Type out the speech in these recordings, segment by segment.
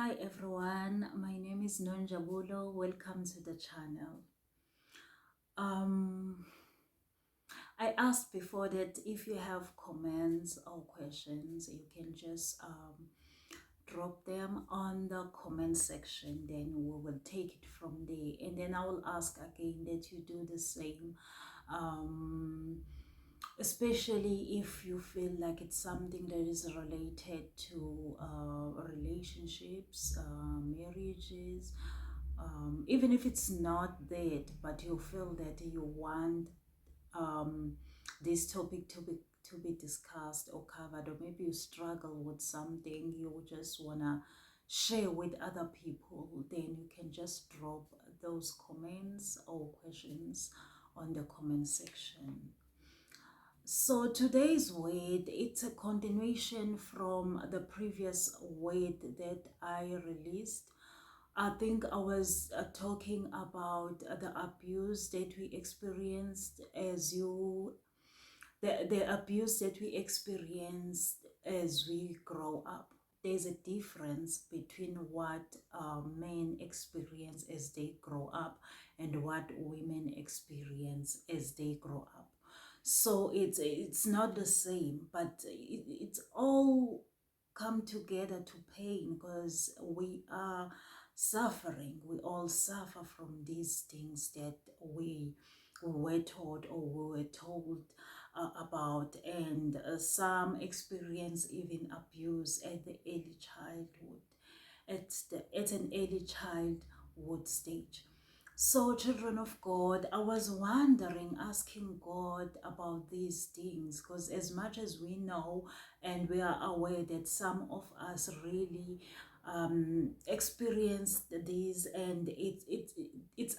Hi everyone, my name is Nonjabulo. Welcome to the channel. Um, I asked before that if you have comments or questions, you can just drop them on the comment section. Then we will take it from there, and then I will ask again that you do the same. Um, Especially if you feel like it's something that is related to relationships, marriages, even if it's not that, but you feel that you want um, this topic to be discussed or covered, or maybe you struggle with something you just want to share with other people, then you can just drop those comments or questions on the comment section. So today's word, it's a continuation from the previous word that I released. I think I was talking about the abuse that we experienced the abuse that we experienced as we grow up. There's a difference between what men experience as they grow up and what women experience as they grow up. So it's not the same, but it's all come together to pain because we are suffering. We all suffer from these things that we were taught or we were told about, and some experience even abuse at the early childhood, at an early childhood stage. So, children of God, I was wondering, asking God about these things, because as much as we know and we are aware that some of us really experienced these, and it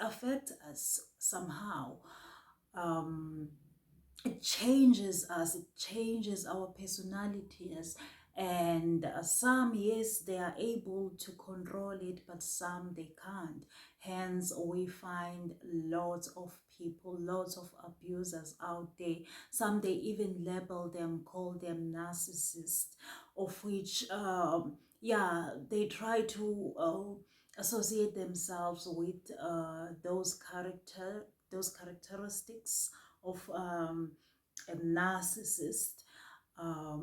affects us somehow. Um, it changes us, it changes our personalities, and some, yes, they are able to control it, but some they can't. Hence we find lots of people, lots of abusers out there. Some they even label them, call them narcissists, of which yeah, they try to associate themselves with those characteristics of a narcissist.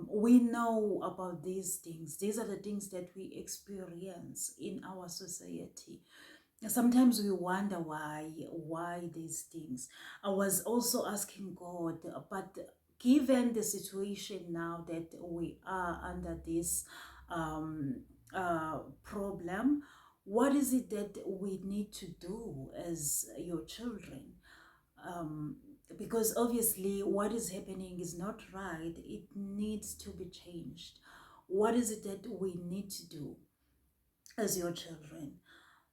We know about these things. These are the things that we experience in our society. Sometimes we wonder why these things. I was also asking God, but given the situation now that we are under this problem, what is it that we need to do as your children? um, because obviously what is happening is not right. It needs to be changed. What is it that we need to do as your children?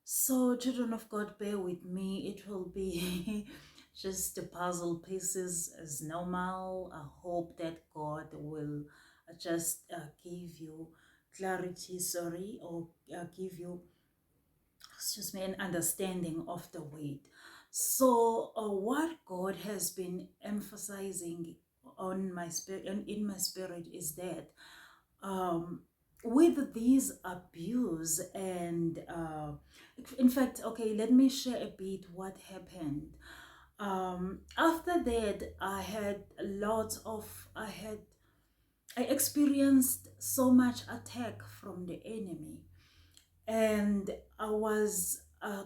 So, children of God, bear with me. It will be just the puzzle pieces as normal. I hope that God will just give you clarity, or give you, excuse me, an understanding of the weight. So, what God has been emphasizing on my spirit and in my spirit is that um, with these abuse and in fact, okay, let me share a bit what happened. After that, I experienced so much attack from the enemy, and I was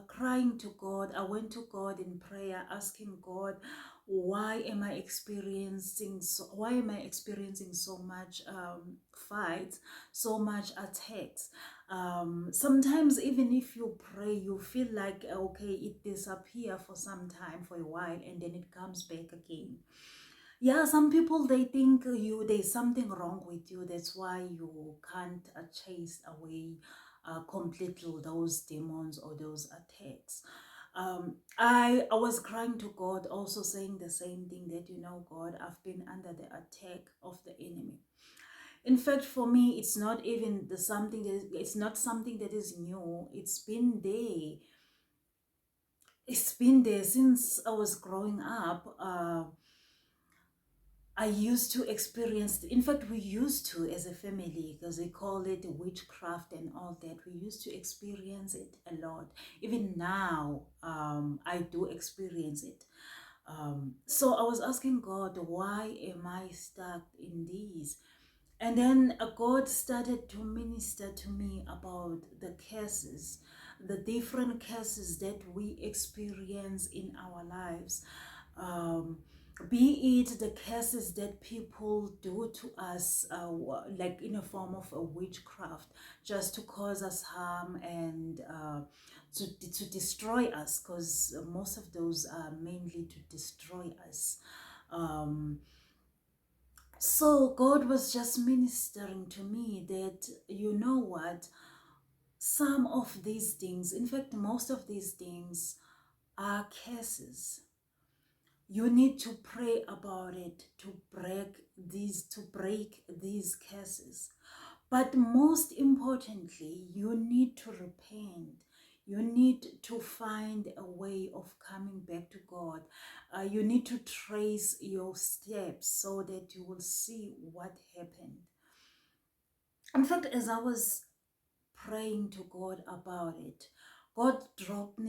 crying to God. I went to God in prayer, asking God, why am I experiencing so much fights, so much attacks? Sometimes even if you pray, you feel like okay, it disappear for some time, for a while, and then it comes back again. Yeah, some people they think there's something wrong with you. That's why you can't chase away completely those demons or those attacks. I was crying to God, also saying the same thing, that God, I've been under the attack of the enemy. In fact, for me, it's not something that is new. It's been there. It's been there since I was growing up. I used to experience, in fact, we used to as a family, because we call it witchcraft and all that. We used to experience it a lot. Even now, I do experience it. So I was asking God, why am I stuck in these? And then God started to minister to me about the curses, the different curses that we experience in our lives. Um, be it the curses that people do to us, like in a form of a witchcraft, just to cause us harm and to destroy us, because most of those are mainly to destroy us. Um, so God was just ministering to me that, you know what, some of these things, in fact, most of these things are curses. You need to pray about it to break these curses. But most importantly, you need to repent. You need to find a way of coming back to God. You need to trace your steps so that you will see what happened. In fact, as I was praying to God about it, God dropped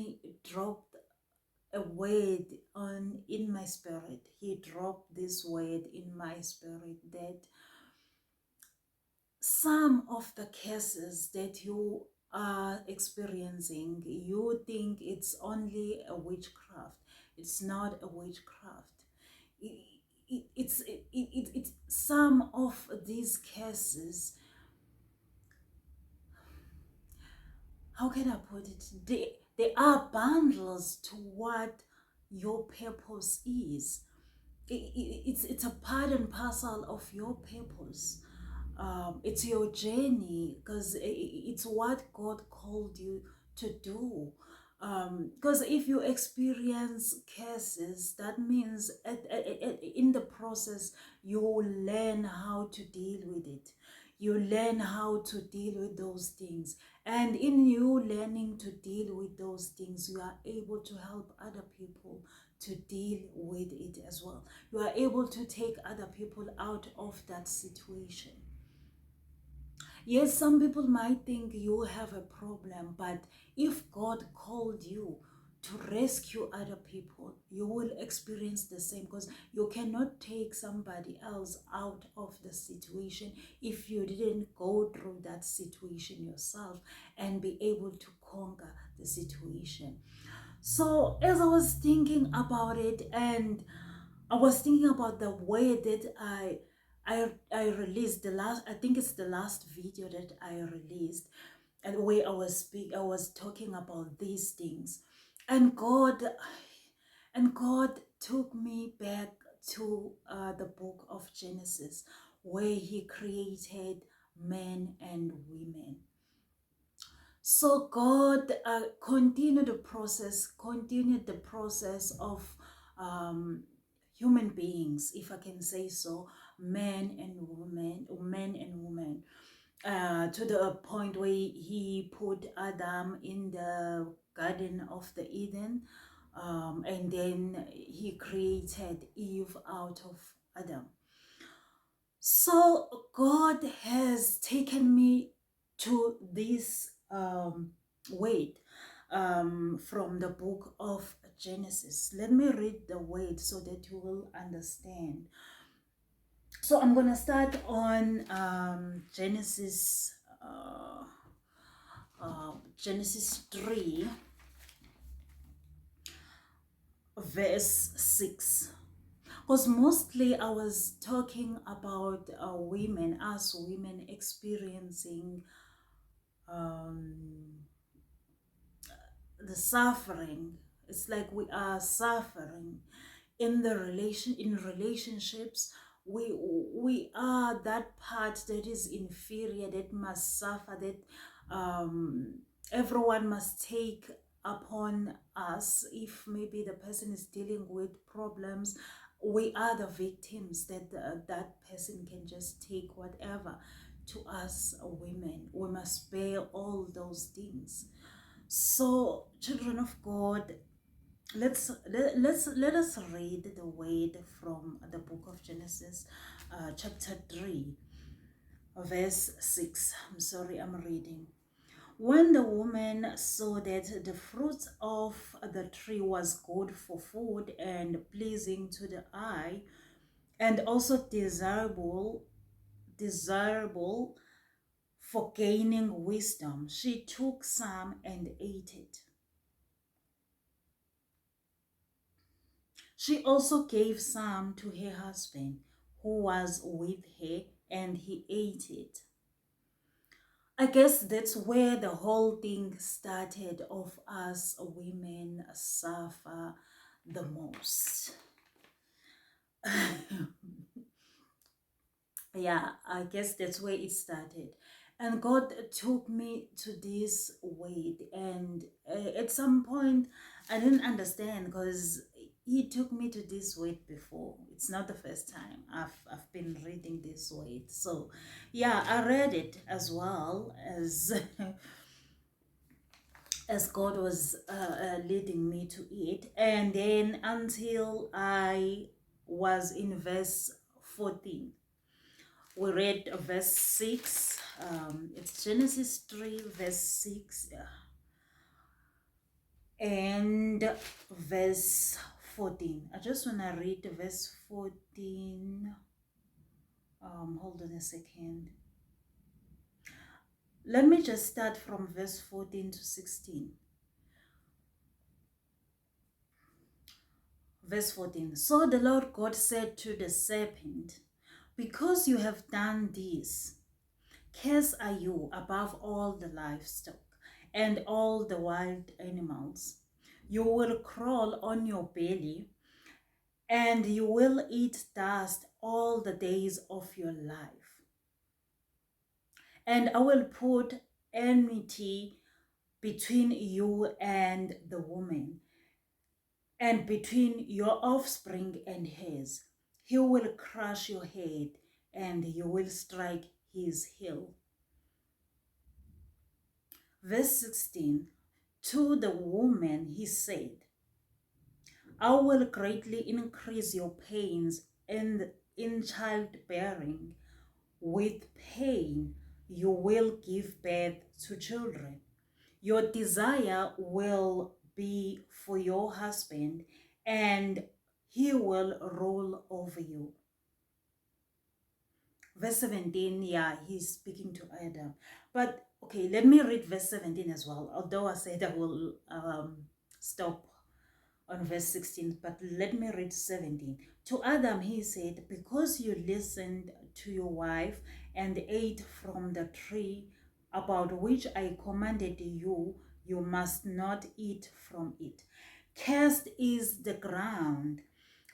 a word on in my spirit. He dropped this word in my spirit that some of the cases that you are experiencing, you think it's only a witchcraft. It's not a witchcraft. It's some of these cases, how can I put it? They are bundles to what your purpose is. It's a part and parcel of your purpose. It's your journey, because it's what God called you to do. Because if you experience curses, that means in the process you will learn how to deal with it. You learn how to deal with those things, and in you learning to deal with those things, you are able to help other people to deal with it as well. You are able to take other people out of that situation. Yes, some people might think you have a problem, but if God called you to rescue other people, you will experience the same, because you cannot take somebody else out of the situation if you didn't go through that situation yourself and be able to conquer the situation. So, as I was thinking about it, and I was thinking about the way that I released the last, I think it's the last video that I released, and the way I was talking about these things, and God took me back to the book of Genesis, where He created men and women. So God continued the process of um, human beings, if I can say so, men and women, to the point where He put Adam in the Garden of the Eden, and then He created Eve out of Adam. So God has taken me to this weight from the book of Genesis. Let me read the weight so that you will understand. So I'm gonna start on Genesis 3, verse 6. Because mostly I was talking about women, us women experiencing um, the suffering. It's like we are suffering in relationships. We are that part that is inferior, that must suffer, that everyone must take upon us. If maybe the person is dealing with problems, we are the victims that that person can just take whatever. To us women, we must bear all those things. So, children of God, let us read the word from the book of Genesis, chapter 3, verse 6. I'm sorry, I'm reading. When the woman saw that the fruit of the tree was good for food and pleasing to the eye, and also desirable for gaining wisdom, she took some and ate it. She also gave some to her husband who was with her, and he ate it. I guess that's where the whole thing started of us women suffer the most. Yeah, I guess that's where it started. And God took me to this way, and at some point I didn't understand because He took me to this way before. It's not the first time I've been reading this way. So, yeah, I read it as well as as God was leading me to it, and then until I was in verse 14. We read verse 6. It's Genesis 3, verse 6, and verse 14. I just want to read verse 14. Hold on a second. Let me just start from verse 14 to 16. Verse 14. So the Lord God said to the serpent, because you have done this, cursed are you above all the livestock and all the wild animals. You will crawl on your belly, and you will eat dust all the days of your life. And I will put enmity between you and the woman, and between your offspring and hers. He will crush your head, and you will strike his heel. Verse 16. To the woman he said, I will greatly increase your pains in childbearing. With pain you will give birth to children. Your desire will be for your husband, and he will rule over you. Verse 17, yeah, he's speaking to Adam. But okay, let me read verse 17 as well. Although I said I will stop on verse 16, but let me read 17. To Adam he said, because you listened to your wife and ate from the tree about which I commanded you, you must not eat from it. Cursed is the ground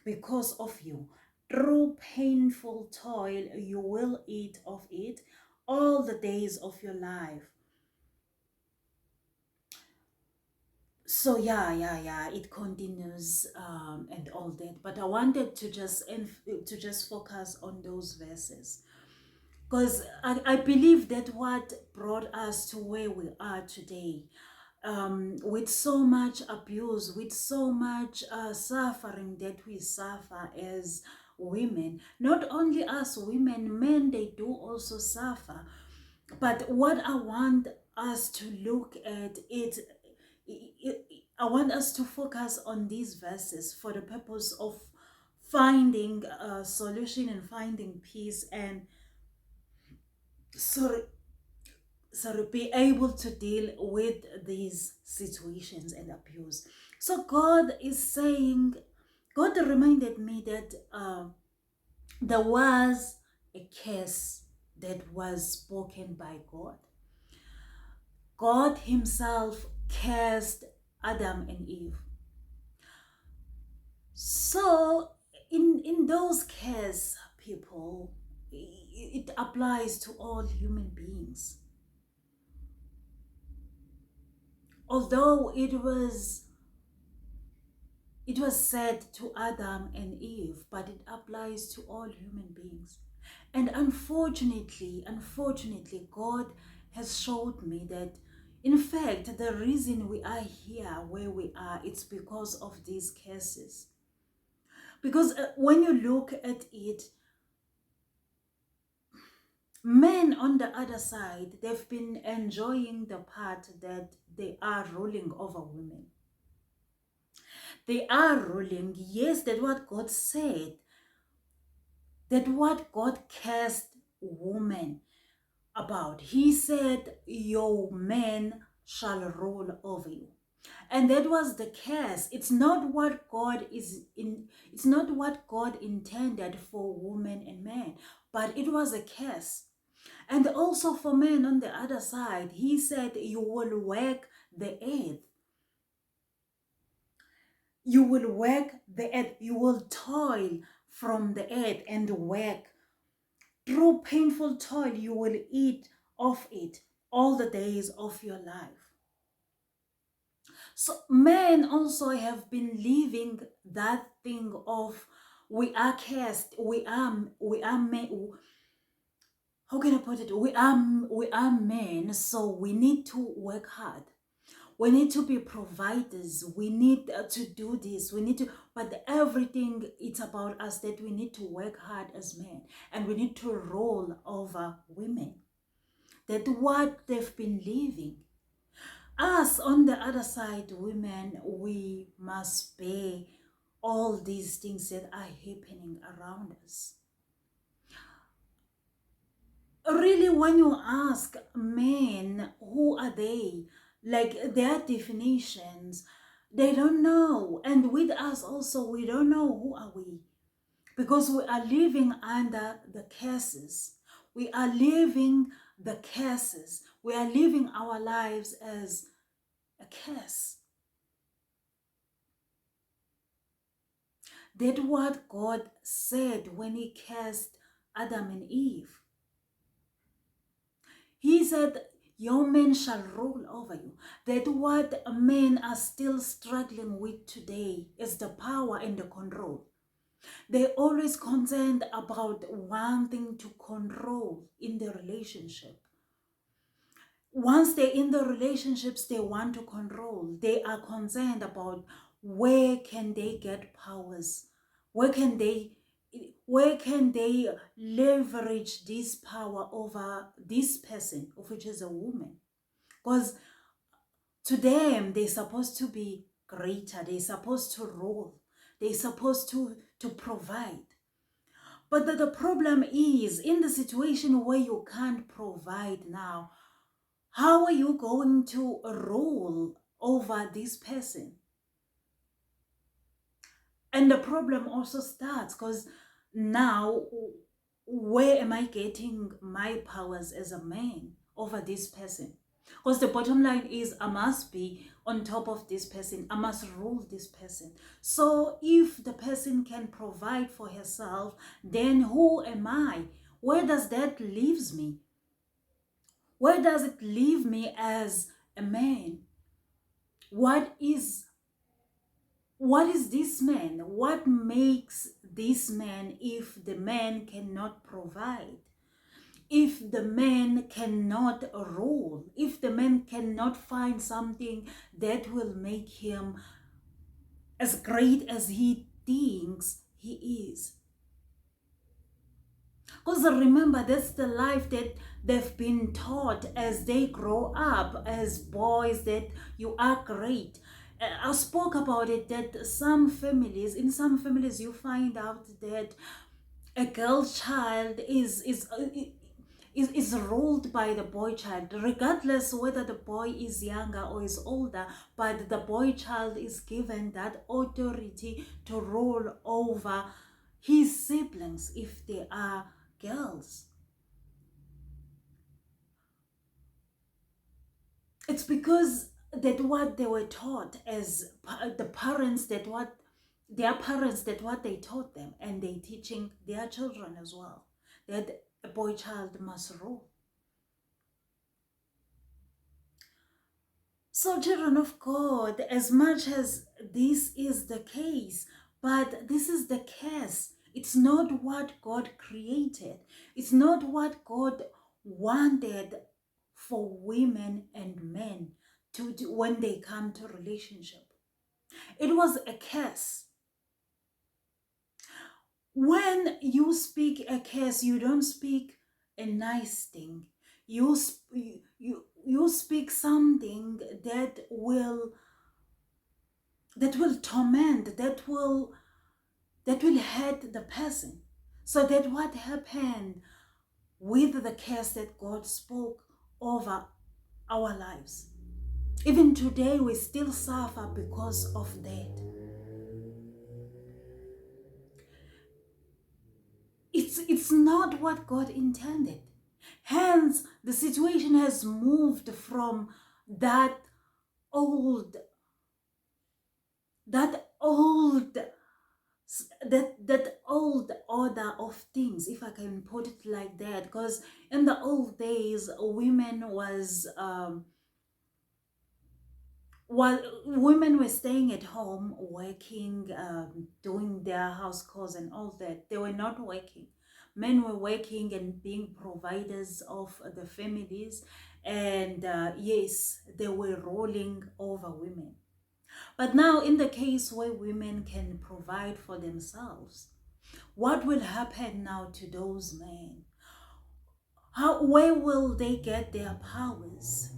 because of you. Through painful toil you will eat of it all the days of your life. So yeah, it continues and all that, but I wanted to just focus on those verses, because I believe that what brought us to where we are today, with so much abuse, with so much suffering that we suffer as women, not only us women, men, they do also suffer. But what I want us to look at I want us to focus on these verses for the purpose of finding a solution and finding peace, and sorry, be able to deal with these situations and abuse. So God reminded me that there was a curse that was spoken by God. God himself cursed Adam and Eve. So in those cases, people, it applies to all human beings. Although it was said to Adam and Eve, but it applies to all human beings. And unfortunately, God has showed me that In fact, the reason we are here where we are, it's because of these cases. Because when you look at it, men on the other side, they've been enjoying the part that they are ruling over women. They are ruling, yes, that what God said, that what God cast woman about. He said, your men shall rule over you. And that was the curse. It's not what God it's not what God intended for women and men, but it was a curse. And also for men on the other side, he said, you will work the earth. You will work the earth. You will toil from the earth and work. Through painful toil, you will eat of it all the days of your life. So men also have been living that thing of we are cursed, we are men. How can I put it? We are men, so we need to work hard. We need to be providers. We need to do this. We need to, but everything it's about us that we need to work hard as men, and we need to rule over women. That what they've been living. Us on the other side, women, we must bear all these things that are happening around us. Really, when you ask men, who are they? Like their definitions, they don't know. And with us also, we don't know who are we. Because we are living under the curses. We are living the curses. We are living our lives as a curse. That what God said when he cursed Adam and Eve. He said, your men shall rule over you. That what men are still struggling with today is the power and the control. They're always concerned about wanting to control in the relationship. Once they're in the relationships, they want to control. They are concerned about where can they get powers, where can they where can they leverage this power over this person, of which is a woman. Because to them, they're supposed to be greater, they're supposed to rule, they're supposed to provide. But the problem is, in the situation where you can't provide now, how are you going to rule over this person? And the problem also starts because now, where am I getting my powers as a man over this person? Because the bottom line is, I must be on top of this person. I must rule this person. So if the person can provide for herself, then who am I? Where does that leaves me? Where does it leave me as a man? What is this man? What makes this man if the man cannot provide? If the man cannot rule? If the man cannot find something that will make him as great as he thinks he is? Because remember, that's the life that they've been taught as they grow up as boys, that you are great. I spoke about it, that in some families, you find out that a girl child is ruled by the boy child, regardless whether the boy is younger or is older, but the boy child is given that authority to rule over his siblings if they are girls. It's because that what they were taught as the parents, that what their parents, that what they taught them, and they teaching their children as well, that a boy child must rule. So, children of God, as much as this is the case, but this is the case. It's not what God created. It's not what God wanted for women and men when they come to relationship. It was a curse. When you speak a curse, you don't speak a nice thing. You speak something that will torment, that will hurt the person. So that what happened with the curse that God spoke over our lives. Even today, we still suffer because of that. It's not what God intended. Hence, the situation has moved from that old, that old, that old order of things, if I can put it like that. Because in the old days, while women were staying at home, working, doing their house chores and all that, they were not working. Men were working and being providers of the families, and yes, they were rolling over women. But now, in the case where women can provide for themselves, what will happen now to those men? Where will they get their powers?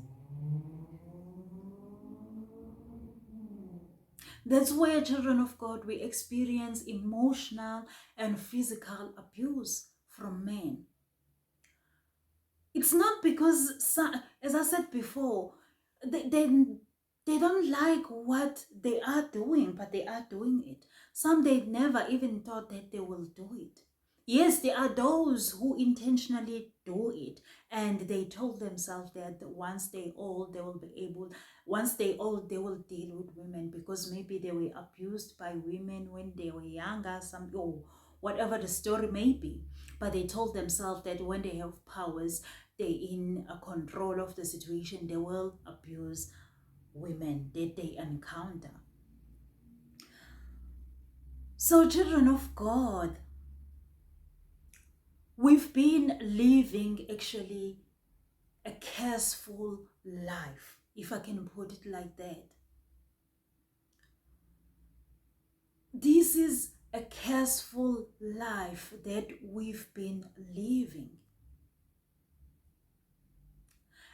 That's where children of God, we experience emotional and physical abuse from men. It's not because, as I said before, they don't like what they are doing, but they are doing it. Some they never even thought that they will do it. Yes, there are those who intentionally do it, and they told themselves that once they old, they will deal with women because maybe they were abused by women when they were younger, or whatever the story may be. But they told themselves that when they have powers, they in a control of the situation, they will abuse women that they encounter. So, children of God, we've been living actually a careful life, if I can put it like that. This is a careful life that we've been living.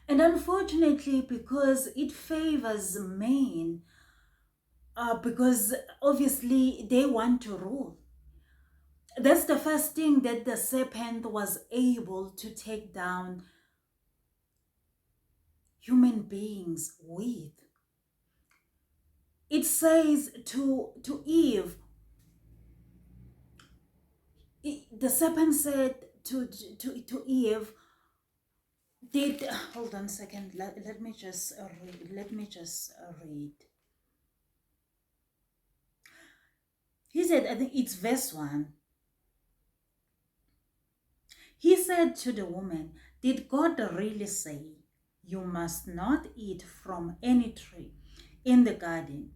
And unfortunately, because it favors men, because obviously they want to rule. That's the first thing that the serpent was able to take down human beings with. It says to Eve, the serpent said to Eve, did hold on a second, let me just read. He said, I think it's verse 1. He said to the woman, did God really say you must not eat from any tree in the garden?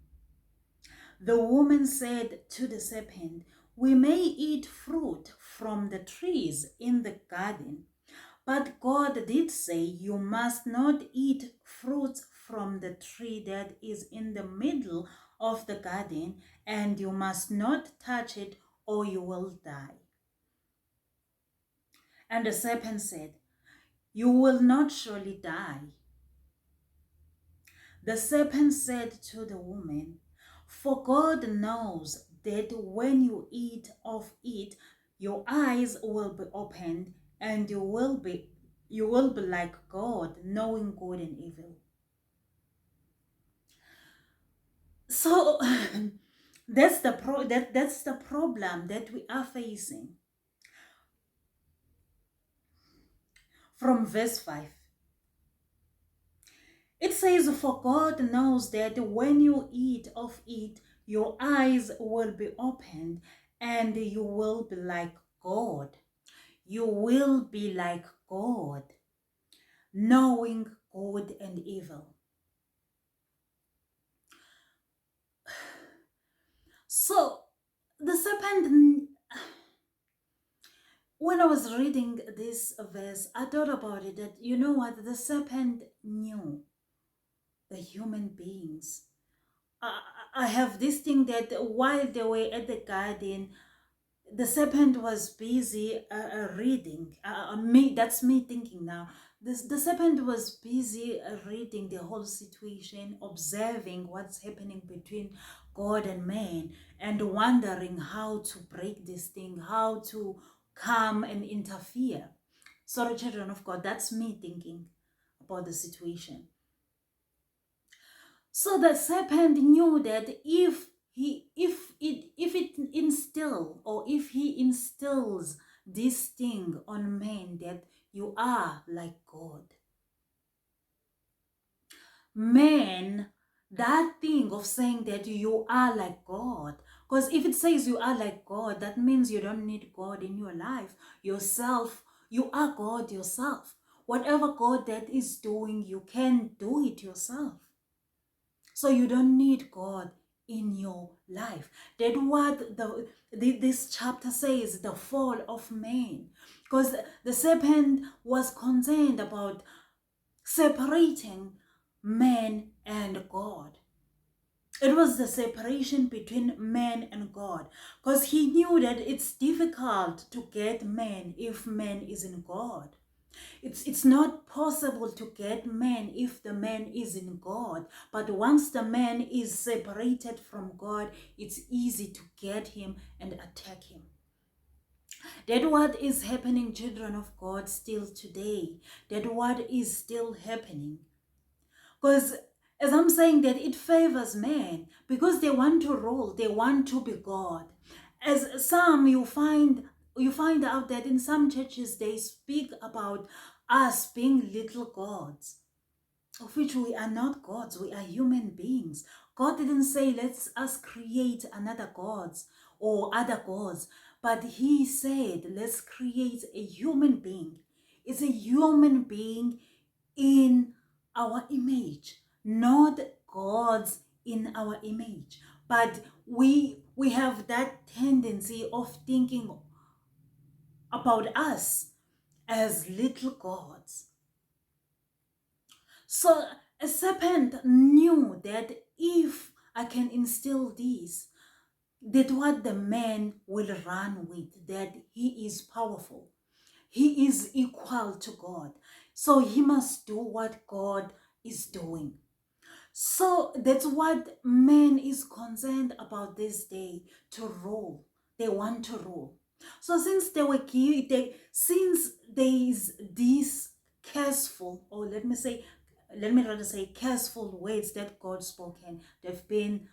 The woman said to the serpent, we may eat fruit from the trees in the garden, but God did say you must not eat fruit from the tree that is in the middle of the garden, and you must not touch it or you will die. And the serpent said, you will not surely die. The serpent said to the woman, for God knows that when you eat of it, your eyes will be opened and you will be like God, knowing good and evil. So that's the problem that we are facing. From verse 5. It says, for God knows that when you eat of it, your eyes will be opened and you will be like God. You will be like God, knowing good and evil. So the serpent, when I was reading this verse, I thought about it that, you know what, the serpent knew the human beings. I, I have this thing that while they were at the garden, the serpent was busy reading. That's me thinking now. The serpent was busy reading the whole situation, observing what's happening between God and man, and wondering how to break this thing, how to come and interfere. Sorry, children of God, that's me thinking about the situation. So the serpent knew that if he instills this thing on man that you are like God, man, that thing of saying that you are like God, because if it says you are like God, that means you don't need God in your life. Yourself, you are God yourself. Whatever God that is doing, you can do it yourself. So you don't need God in your life. That what this chapter says, the fall of man. Because the serpent was concerned about separating man and God. It was the separation between man and God. Because he knew that it's difficult to get man if man isn't God. It's not possible to get man if the man is in God. But once the man is separated from God, it's easy to get him and attack him. That what is happening, children of God, still today. That what is still happening. Because as I'm saying that it favors men because they want to rule, they want to be God. As some you find out that in some churches they speak about us being little gods, of which we are not gods, we are human beings. God didn't say let's us create another gods or other gods, but he said let's create a human being. It's a human being in our image, not gods in our image. But we have that tendency of thinking about us as little gods. So a serpent knew that if I can instill this, that what the man will run with, that he is powerful. He is equal to God. So he must do what God is doing. So that's what man is concerned about this day, to rule. They want to rule. So since since there is this careful, or let me rather say careful words that God spoken, they've been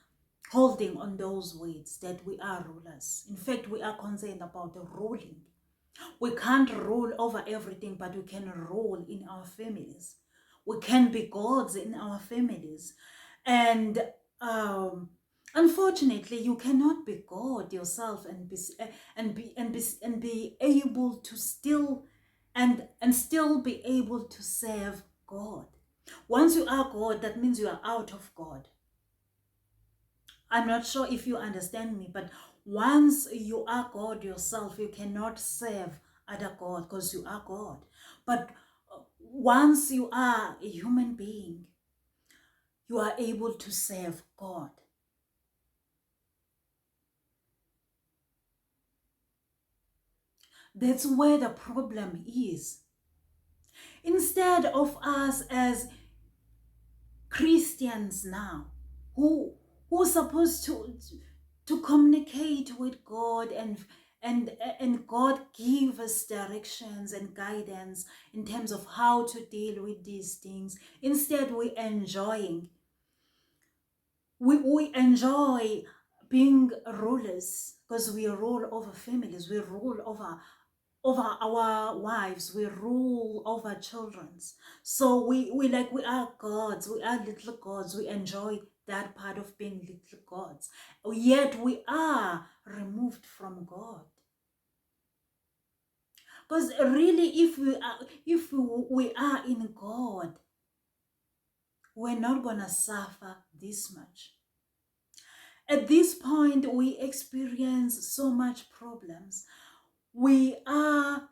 holding on those words that we are rulers. In fact, we are concerned about the ruling. We can't rule over everything, but we can rule in our families. We can be gods in our families. And unfortunately, you cannot be God yourself and be able to still be able to serve God. Once you are God, that means you are out of God. I'm not sure if you understand me, but once you are God yourself, you cannot serve other God because you are God. But once you are a human being, you are able to serve God. That's where the problem is. Instead of us as Christians now, who's supposed to communicate with God and God give us directions and guidance in terms of how to deal with these things. Instead, we enjoy being rulers because we rule over families, we rule over our wives, we rule over children's. So we are gods, we are little gods, we enjoy that part of being little gods, yet we are removed from God. Because really, if we are in God, we're not gonna suffer this much. At this point, we experience so much problems. we are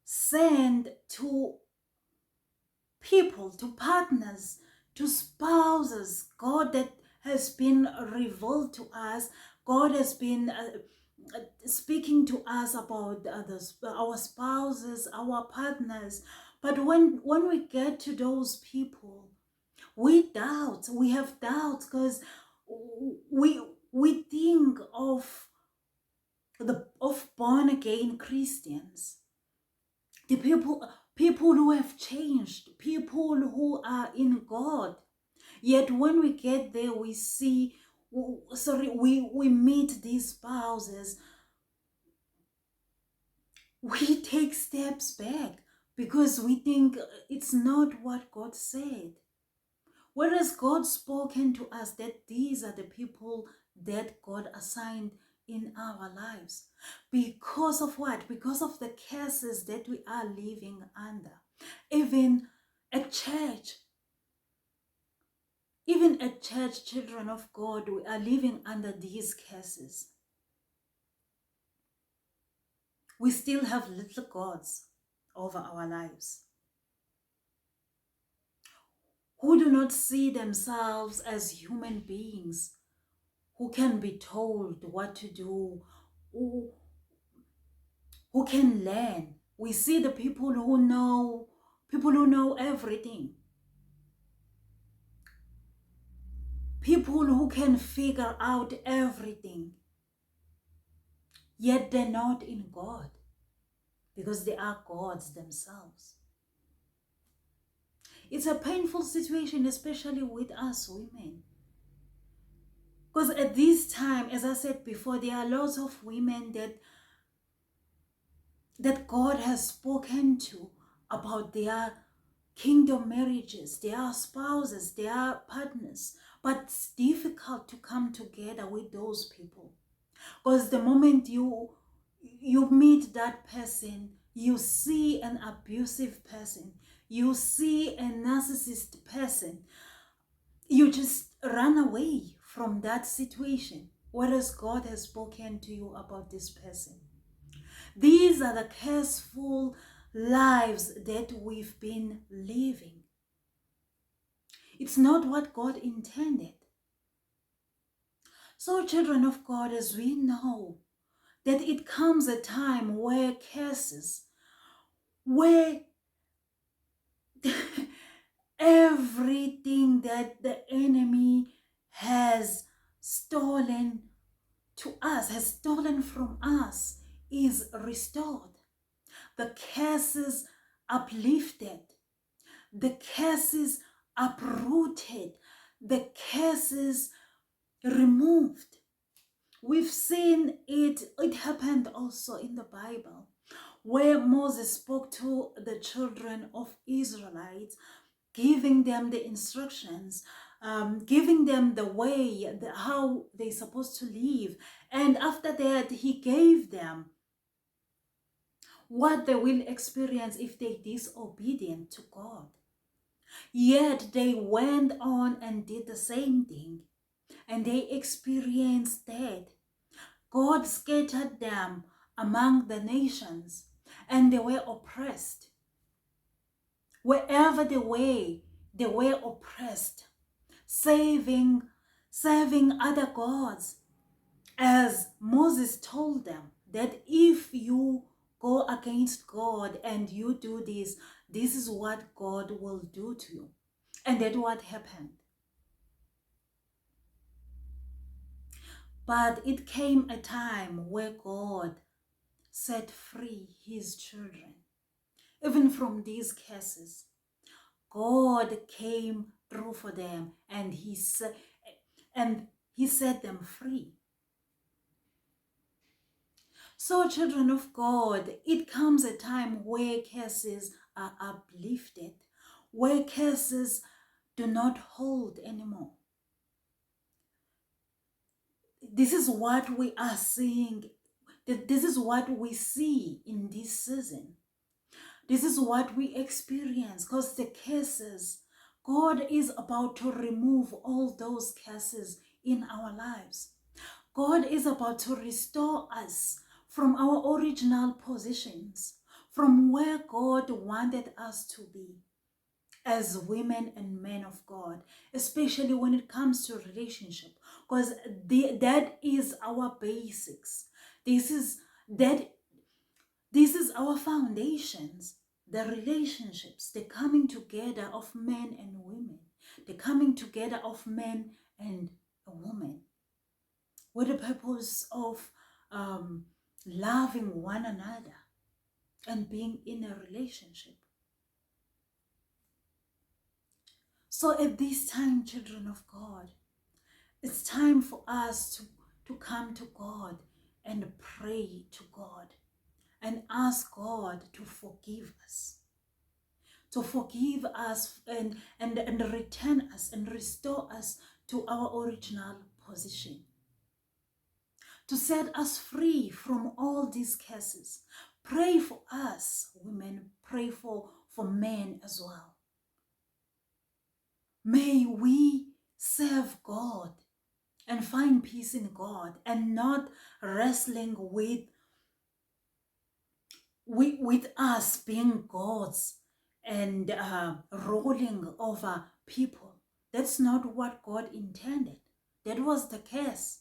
sent to people, to partners, to spouses. God that has been revealed to us. God has been speaking to us about our spouses, our partners. But when we get to those people, we doubt. We have doubts because we we think of born again Christians, the people who have changed, people who are in God. Yet when we get there, we see, we meet these spouses, we take steps back because we think it's not what God said. Whereas God spoken to us that these are the people that God assigned in our lives. Because of what? Because of the curses that we are living under. Even at church, children of God, we are living under these curses. We still have little gods over our lives who do not see themselves as human beings who can be told what to do, who, who can learn. We see the people who know everything. People who can figure out everything. Yet they're not in God because they are gods themselves. It's a painful situation, especially with us women. Because at this time, as I said before, there are lots of women that God has spoken to about their kingdom marriages, their spouses, their partners. But it's difficult to come together with those people. Because the moment you meet that person, you see an abusive person, you see a narcissist person, you just run away from that situation. Whereas God has spoken to you about this person. These are the curseful lives that we've been living. It's not what God intended. So, children of God, as we know that it comes a time where curses, where everything that the enemy has stolen to us, has stolen from us, is restored. The curses uplifted, the curses uprooted, the curses removed. We've seen it happened also in the Bible, where Moses spoke to the children of Israelites, giving them the instructions, giving them the way, how they're supposed to live. And after that, he gave them what they will experience if they disobedient to God. Yet they went on and did the same thing, and they experienced that. God scattered them among the nations, and they were oppressed. Wherever they were oppressed, serving other gods, as Moses told them that if you go against God and you do this, this is what God will do to you. And that's what happened. But it came a time where God set free his children, even from these curses. God came through for them, and he set them free. So, children of God, it comes a time where curses are uplifted, where curses do not hold anymore. This is what we are seeing. This is what we see in this season. This is what we experience, because the curses, God is about to remove all those curses in our lives. God is about to restore us from our original positions, from where God wanted us to be as women and men of God, especially when it comes to relationship, because that is our basics. This is that this is our foundations, the relationships, the coming together of men and women, the coming together of men and a woman, with the purpose of loving one another and being in a relationship. So at this time, children of God, it's time for us to come to God and pray to God and ask God to forgive us. To forgive us and return us and restore us to our original position. To set us free from all these curses. Pray for us, women. Pray for men as well. May we serve God and find peace in God and not wrestling with us being gods and ruling over people. That's not what God intended. That was the curse.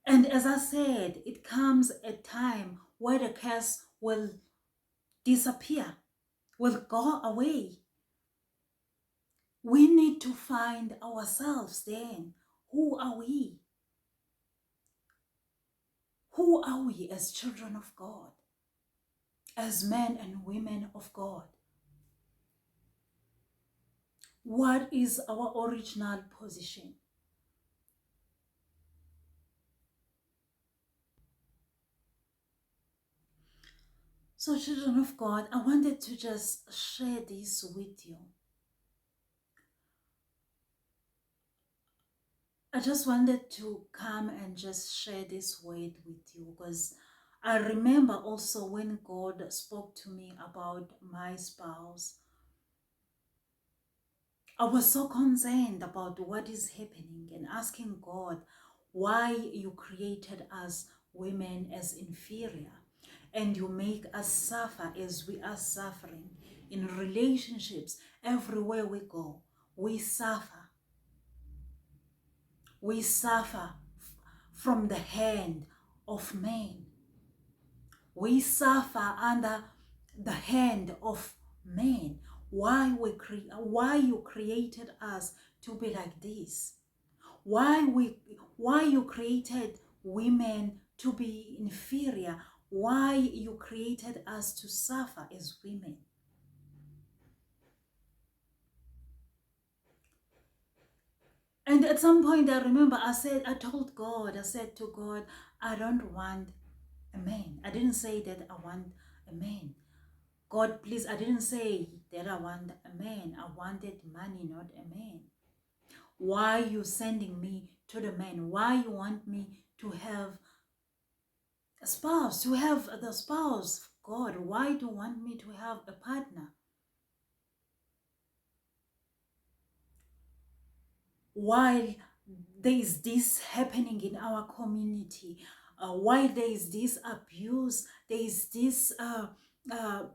And as I said, it comes a time where the curse will disappear, will go away. We need to find ourselves then. Who are we? Who are we as children of God? As men and women of God? What is our original position? So, children of God, I wanted to just share this with you. I just wanted to come and just share this word with you because I remember also when God spoke to me about my spouse, I was so concerned about what is happening and asking God why you created us women as inferior and you make us suffer as we are suffering in relationships. Everywhere we go, we suffer. We suffer from the hand of men. We suffer under the hand of men. Why you created us to be like this? Why you created women to be inferior? Why you created us to suffer as women? And at some point I remember I said to God, I don't want a man. I didn't say that I want a man. God, please, I didn't say that I want a man. I wanted money, not a man. Why you sending me to the man? Why you want me to have a spouse, to have the spouse? God, why do you want me to have a partner? While there is this happening in our community, while there is this abuse, there is this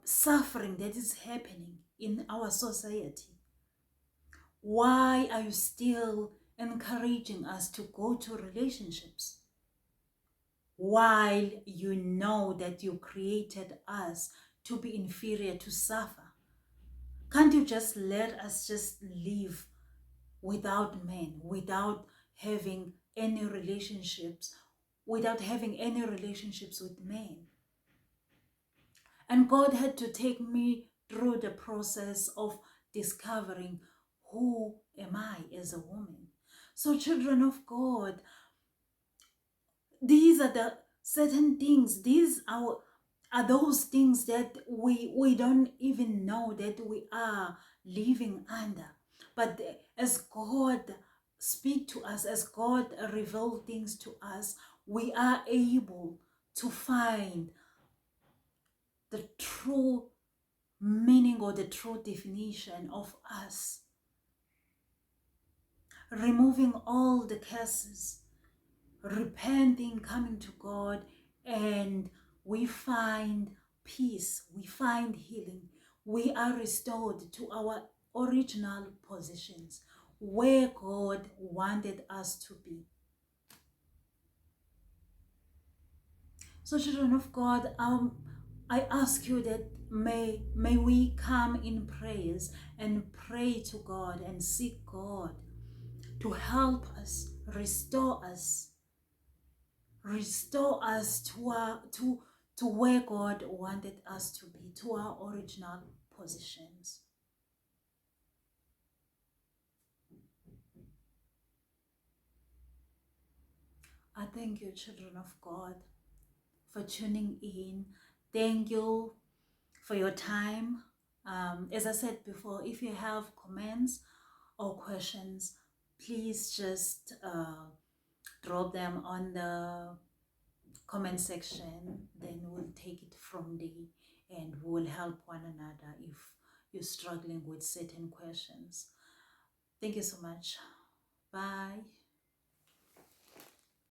suffering that is happening in our society, why are you still encouraging us to go to relationships while you know that you created us to be inferior, to suffer? Can't you just let us just live without men, without having any relationships, with men? And God had to take me through the process of discovering who am I as a woman. So, children of God, these are the certain things, these are those things that we don't even know that we are living under. But as God speak to us, as God reveal things to us, we are able to find the true meaning or the true definition of us, removing all the curses, repenting, coming to God, and we find peace, we find healing, we are restored to our original positions where God wanted us to be. So, children of God, I ask you that may we come in prayers and pray to God and seek God to help us, restore us to where God wanted us to be, to our original positions. I thank you, children of God, for tuning in. Thank you for your time. As I said before, if you have comments or questions, please just drop them on the comment section. Then we'll take it from there and we'll help one another if you're struggling with certain questions. Thank you so much. Bye.